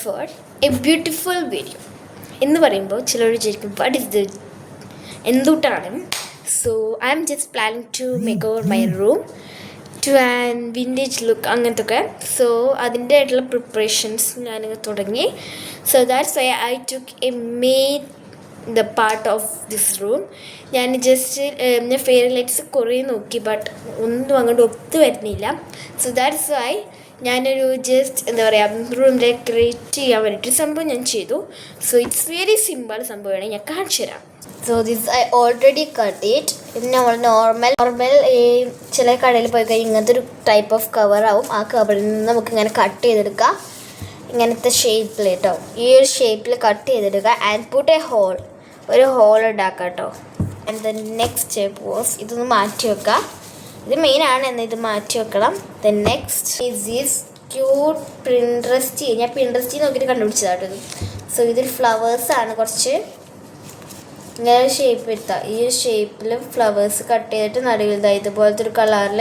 Four A beautiful video എന്ന് പറയുമ്പോൾ ചിലർ വിചാരിക്കും വാട്ട് ഇസ് ദ എന്തുട്ടാണ്. So I'm just planning to make over my room to an vintage look അങ്ങനത്തെ ഒക്കെ. സോ അതിൻ്റെ ആയിട്ടുള്ള പ്രിപ്പറേഷൻസ് ഞാനിങ്ങനെ തുടങ്ങി. So that's why I took a main the part of this room. ഞാൻ just ഞാൻ fairy lights കുറേ നോക്കി, ബട്ട് ഒന്നും അങ്ങോട്ട് ഒത്തു വരുന്നില്ല. സോ ദാറ്റ്സ് വൈ ഞാനൊരു ജസ്റ്റ് എന്താ പറയുക റൂം ഡെക്കറേറ്റ് ചെയ്യാൻ വേണ്ടിയിട്ട് സംഭവം ഞാൻ ചെയ്തു. സോ ഇറ്റ്സ് വെരി സിമ്പിൾ സംഭവമാണ്, ഞാൻ കാണിച്ചു തരാം. So this I already cut it. ഇത് നമ്മൾ നോർമൽ ചില കടയിൽ പോയി കഴിഞ്ഞാൽ ഇങ്ങനത്തെ ഒരു ടൈപ്പ് ഓഫ് കവറാവും. ആ കവറിൽ നിന്ന് നമുക്ക് ഇങ്ങനെ കട്ട് ചെയ്തെടുക്കാം, ഇങ്ങനത്തെ ഷേപ്പിൽ കേട്ടോ. ഈ ഒരു ഷേപ്പിൽ കട്ട് ചെയ്തെടുക്കുക ആൻഡ് പുട്ട് എ ഹോൾ, ഒരു ഹോൾ ഉണ്ടാക്കാം കേട്ടോ. And the next step was ഇതൊന്ന് മാറ്റി വെക്കുക. ഇത് മെയിനാണ്, എന്നാൽ ഇത് മാറ്റി വെക്കണം. The next is cute Pinterest. ഞാൻ പിൻട്രസ്റ്റ് നോക്കിയിട്ട് കണ്ടുപിടിച്ചതാട്ടോ ഇത്. സോ ഇതിൽ ഫ്ലവേഴ്സാണ്, കുറച്ച് ഇങ്ങനെ ഷേപ്പ് എടുത്താൽ ഈ ഷേപ്പിൽ ഫ്ലവേഴ്സ് കട്ട് ചെയ്തിട്ട് നടുവിൽ ഇതുപോലത്തെ ഒരു കളറിൽ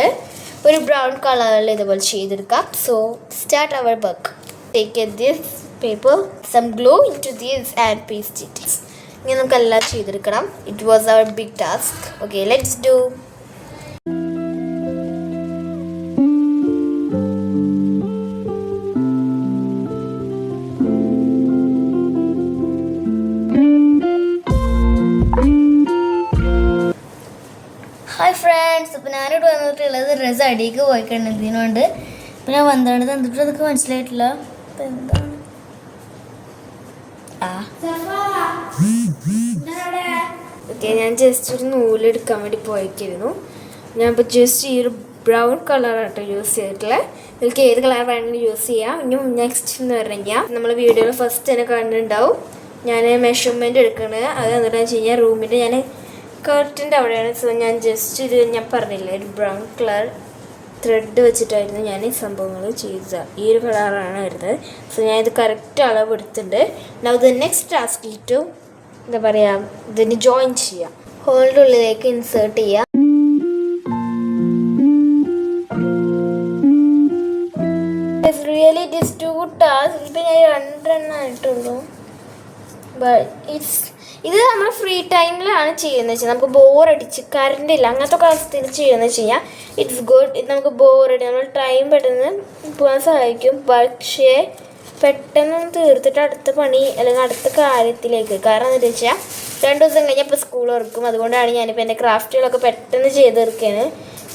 ഒരു ബ്രൗൺ കളറിൽ ഇതുപോലെ ചെയ്തെടുക്കാം. So start our work. Take this paper, some glue in to this and paste it. ഇങ്ങനെ നമുക്കെല്ലാം ചെയ്തെടുക്കണം. It was our big task. Okay, let's do. Hi friends, അപ്പോൾ ഞാനിവിടെ വന്നിട്ടുള്ളത് ഡ്രസ്സ് അടിയിലേക്ക് പോയിട്ടുണ്ട്. ഇതിനുണ്ട് ഇപ്പം ഞാൻ വന്നിട്ട് എന്തിട്ട് അതൊക്കെ മനസ്സിലായിട്ടില്ല. ഇപ്പം എന്താണ് ഓക്കെ, ഞാൻ ജസ്റ്റ് ഒരു നൂലെടുക്കാൻ വേണ്ടി പോയിക്കായിരുന്നു. ഞാൻ ഇപ്പോൾ ജസ്റ്റ് ഈ ഒരു ബ്രൗൺ കളറാട്ടോ യൂസ് ചെയ്തിട്ടുള്ളത്. നിങ്ങൾക്ക് ഏത് കളർ വേണമെങ്കിലും യൂസ് ചെയ്യാം. ഇനി നെക്സ്റ്റ് എന്ന് പറഞ്ഞു കഴിഞ്ഞാൽ നമ്മൾ വീഡിയോയിൽ ഫസ്റ്റ് തന്നെ കണ്ടിട്ടുണ്ടാവും ഞാൻ മെഷർമെൻറ്റ് എടുക്കണത്. അത് എന്താണെന്ന് വെച്ച് കഴിഞ്ഞാൽ റൂമിൻ്റെ ഞാൻ കർട്ടൻ്റെ അവിടെയാണ്. സോ ഞാൻ ജസ്റ്റ് ഇത് ഞാൻ പറഞ്ഞില്ലേ ഒരു ബ്രൗൺ കളർ ത്രെഡ് വെച്ചിട്ടായിരുന്നു ഞാൻ ഈ സംഭവങ്ങൾ ചെയ്തത്. ഈ ഒരു കളറാണ് വരുന്നത്. സോ ഞാൻ ഇത് കറക്റ്റ് അളവ് എടുത്തിട്ടുണ്ട്. Now the next task two എന്താ പറയുക ഇതിന് ജോയിൻ ചെയ്യാം. ഹോളിൻ്റെ ഉള്ളിലേക്ക് ഇൻസേർട്ട് ചെയ്യാം. Really it is two task. ഇപ്പം ഞാൻ 2 ആയിട്ടുള്ളൂ. ഇത് നമ്മൾ ഫ്രീ ടൈമിലാണ് ചെയ്യുന്നത് വെച്ചാൽ നമുക്ക് ബോറടിച്ച് കറണ്ട് ഇല്ല അങ്ങനത്തെ ഒക്കെ അവസ്ഥയിൽ ചെയ്യുന്നത് വെച്ച് കഴിഞ്ഞാൽ ഇറ്റ്സ് ഗുഡ്. ഇത് നമുക്ക് ബോറടി നമ്മൾ ടൈം പെട്ടെന്ന് പോകാൻ സഹായിക്കും. പക്ഷേ പെട്ടെന്ന് തീർത്തിട്ട് അടുത്ത പണി അല്ലെങ്കിൽ അടുത്ത കാര്യത്തിലേക്ക്. കാരണം എന്താ വെച്ചാൽ 2 ദിവസം കഴിഞ്ഞാൽ ഇപ്പോൾ സ്കൂൾ തുറക്കും. അതുകൊണ്ടാണ് ഞാനിപ്പോൾ എൻ്റെ ക്രാഫ്റ്റുകളൊക്കെ പെട്ടെന്ന് ചെയ്ത് തീർക്കുകയാണ്.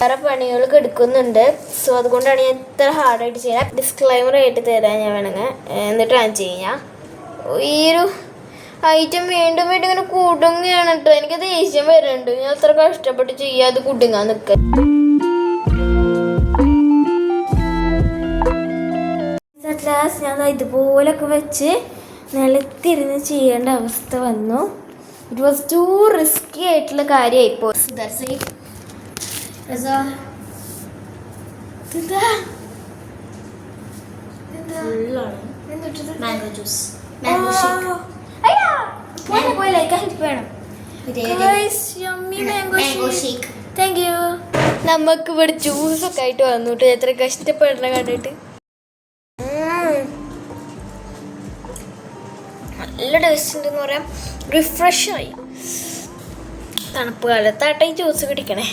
വേറെ പണികളൊക്കെ എടുക്കുന്നുണ്ട്. സോ അതുകൊണ്ടാണ് ഞാൻ ഇത്ര ഹാർഡായിട്ട് ചെയ്യാൻ. ഡിസ്ക്ലൈമർ ആയിട്ട് തരാൻ ഞാൻ വേണമെങ്കിൽ എന്നിട്ട് ഞാൻ ചെയ്യാം. ഈ ഒരു ഐറ്റം വീണ്ടും വീണ്ടും ഇങ്ങനെ കുടുങ്ങുകയാണ് കേട്ടോ. എനിക്കത് ദേഷ്യം വരുന്നുണ്ട്. ഞാൻ അത്ര കഷ്ടപ്പെട്ട് ചെയ്യാതെ കുടുങ്ങാൻ നിൽക്കുക. ലാസ്റ്റ് ഞാൻ ഇതുപോലൊക്കെ വെച്ച് നിലത്തിരുന്ന് ചെയ്യേണ്ട അവസ്ഥ വന്നു. ഇറ്റ് വാസ് ടു റിസ്കി ആയിട്ടുള്ള കാര്യമായിപ്പോൾ. മാംഗോ ജ്യൂസ്, നമുക്ക് ഇവിടെ ജ്യൂസൊക്കെ ആയിട്ട് വന്നിട്ട് എത്ര കഷ്ടപ്പെടണ കണ്ടിട്ട്. നല്ല ടേസ്റ്റ് ഉണ്ടെന്ന് പറയാം. റിഫ്രഷായി. തണുപ്പ് കാലത്താട്ടെ ഈ ജ്യൂസ് കുടിക്കണേ.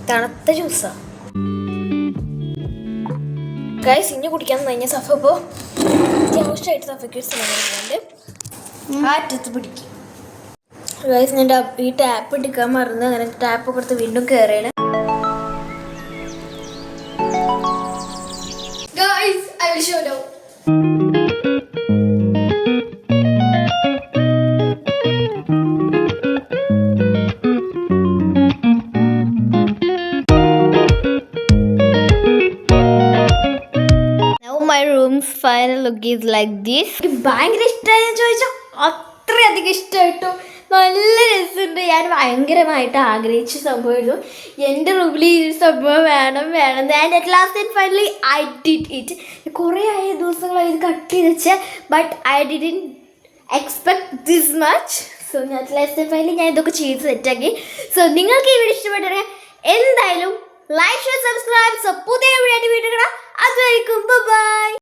തണുത്ത ജ്യൂസാ ഗൈസ്. ഇനി കുടിക്കാൻ കഴിഞ്ഞ സഫ ഇപ്പോൾ അത്യാവശ്യമായിട്ട് സഫയ്ക്ക് ഒരു സ്ഥലങ്ങളുണ്ട്. ആ അറ്റത്ത് പിടിക്കും ഗൈസ്. ഞാൻ ഈ ടാപ്പ് എടുക്കാൻ മറന്ന് അങ്ങനെ ടാപ്പ് കൊടുത്ത് വീണ്ടും കയറിയാണ്. Guys I will show now. My room's final look is like this. എനിക്ക് ഭയങ്കര ഇഷ്ടമായെന്ന് ചോദിച്ചാൽ അത്രയധികം ഇഷ്ടമായിട്ടു. നല്ല രസമുണ്ട്. ഞാൻ ഭയങ്കരമായിട്ട് ആഗ്രഹിച്ച സംഭവമായിരുന്നു എൻ്റെ റൂമിൽ ഈ സംഭവം വേണം. And at last and finally I did it. കുറേ ആയ ദിവസങ്ങളായി ഇത് കട്ട് ചെയ്ത് വെച്ചാൽ but I didn't expect this much. So ഞാൻ അറ്റ് ലാസ്റ്റ് ആൻഡ് ഫൈനലി ഞാൻ ഇതൊക്കെ ചെയ്ത് സെറ്റാക്കി. സോ നിങ്ങൾക്ക് ഈ വീഡിയോ ഇഷ്ടപ്പെട്ടാൽ എന്തായാലും ലൈക്ക് ഷെയർ സബ്സ്ക്രൈബ്. സോ പുതിയ വീഡിയോ കാണാം. അതുവരെയും ബൈ.